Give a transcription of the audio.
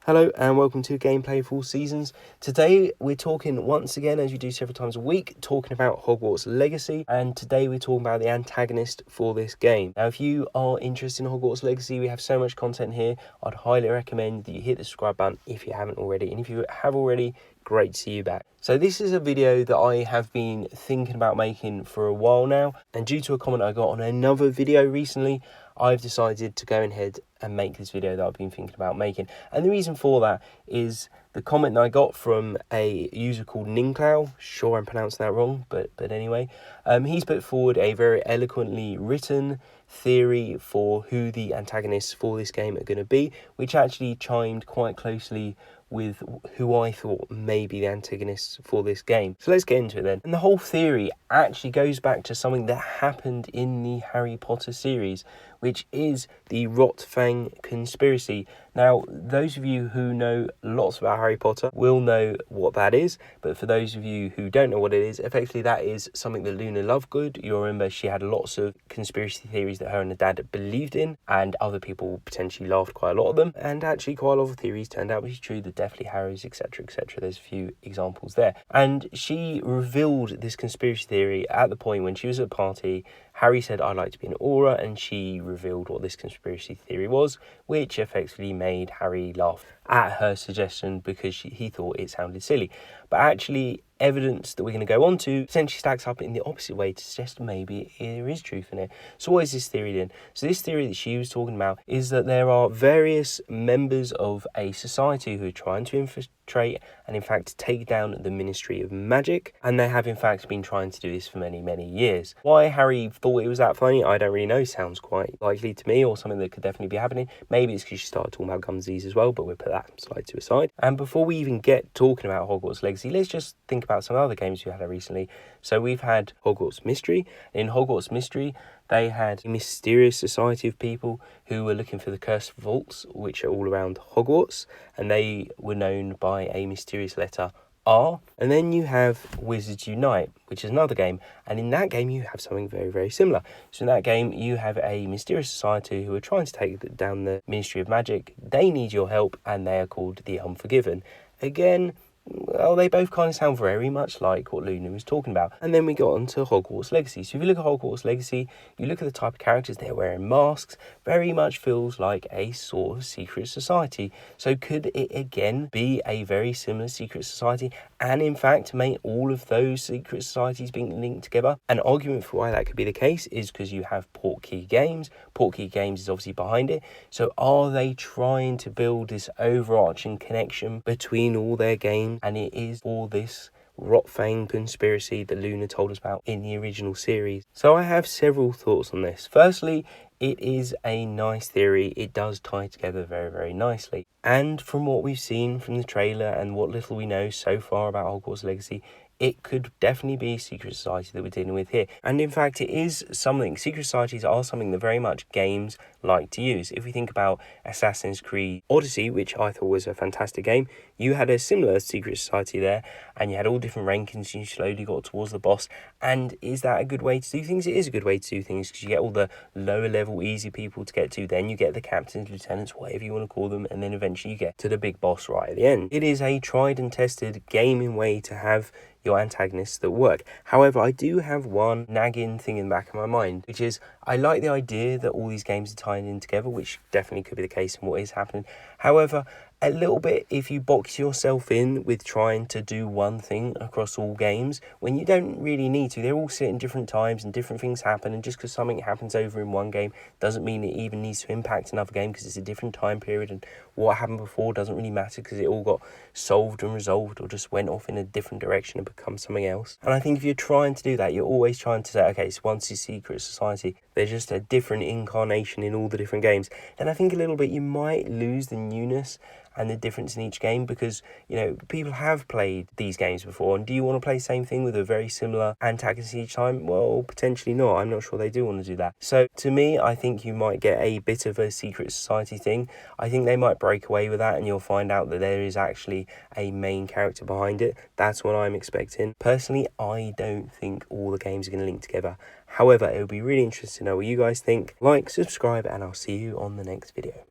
Hello and welcome to Gameplay for All Seasons. Today we're talking once again, as we do several times a week, talking about Hogwarts Legacy, and today we're talking about the antagonist for this game. Now if you are interested in Hogwarts Legacy, we have so much content here. I'd highly recommend that you hit the subscribe button if you haven't already, and if you have already, great to see you back. So this is a video that I have been thinking about making for a while now, and due to a comment I got on another video recently, I've decided to go ahead and make this video that I've been thinking about making. And the reason for that is the comment that I got from a user called Ninklau. Sure I'm pronouncing that wrong, but anyway. He's put forward a very eloquently written theory for who the antagonists for this game are going to be, which actually chimed quite closely with who I thought may be the antagonists for this game. So let's get into it then. And the whole theory actually goes back to something that happened in the Harry Potter series, which is the Rotfang conspiracy. Now, those of you who know lots about Harry Potter will know what that is, but for those of you who don't know what it is, effectively that is something that Luna Lovegood, you'll remember she had lots of conspiracy theories that her and her dad believed in, and other people potentially laughed quite a lot of them, and actually quite a lot of theories turned out to be true, the Deathly Hallows, etc, etc. There's a few examples there. And she revealed this conspiracy theory at the point when she was at a party. Harry said, "I'd like to be an Auror," and she revealed what this conspiracy theory was, which effectively made Harry laugh at her suggestion because he thought it sounded silly. But actually, evidence that we're going to go on to essentially stacks up in the opposite way to suggest maybe there is truth in it. So what is this theory then? So this theory that she was talking about is that there are various members of a society who are trying to infiltrate and in fact take down the Ministry of Magic, and they have in fact been trying to do this for many years. Why Harry thought it was that funny, I don't really know. Sounds quite likely to me, or something that could definitely be happening. Maybe it's because she started talking about gum disease as well, but we'll put that slide to a side. And before we even get talking about Hogwarts Legacy, let's just think about some other games we had recently. So we've had Hogwarts Mystery. In Hogwarts Mystery, they had a mysterious society of people who were looking for the cursed vaults, which are all around Hogwarts, and they were known by a mysterious letter R. And then you have Wizards Unite, which is another game, and in that game you have something very similar. So in that game you have a mysterious society who are trying to take down the Ministry of Magic. They need your help, and they are called the Unforgiven. Again, well, they both kind of sound very much like what Luna was talking about. And then we got on to Hogwarts Legacy. So if you look at Hogwarts Legacy, you look at the type of characters, they're wearing masks, very much feels like a sort of secret society. So could it again be a very similar secret society, and in fact may all of those secret societies being linked together? An argument for why that could be the case is because you have Portkey Games. Portkey Games is obviously behind it. So are they trying to build this overarching connection between all their games, and it is all this Rotfang conspiracy that Luna told us about in the original series? So I have several thoughts on this. Firstly, it is a nice theory. It does tie together very nicely. And from what we've seen from the trailer and what little we know so far about Hogwarts Legacy, it could definitely be a secret society that we're dealing with here. And in fact, it is something, secret societies are something that very much games like to use. If we think about Assassin's Creed Odyssey, which I thought was a fantastic game, you had a similar secret society there, and you had all different rankings, and you slowly got towards the boss. And is that a good way to do things? It is a good way to do things, because you get all the lower level easy people to get to, then you get the captains, lieutenants, whatever you want to call them, and then eventually you get to the big boss right at the end. It is a tried and tested gaming way to have your antagonists that work. However, I do have one nagging thing in the back of my mind, which is I like the idea that all these games are tying in together, which definitely could be the case in what is happening. However, a little bit, if you box yourself in with trying to do one thing across all games when you don't really need to. They're all set in different times and different things happen, and just because something happens over in one game doesn't mean it even needs to impact another game, because it's a different time period, and what happened before doesn't really matter because it all got solved and resolved or just went off in a different direction and become something else. And I think if you're trying to do that, you're always trying to say, okay, so once a secret society, they're just a different incarnation in all the different games. And I think a little bit you might lose the newness and the difference in each game, because, you know, people have played these games before, and do you want to play the same thing with a very similar antagonist each time? Well, potentially not. I'm not sure they do want to do that. So to me, I think you might get a bit of a secret society thing. I think they might break away with that, and you'll find out that there is actually a main character behind it. That's what I'm expecting. Personally, I don't think all the games are going to link together. However, it would be really interesting to know what you guys think. Like, subscribe, and I'll see you on the next video.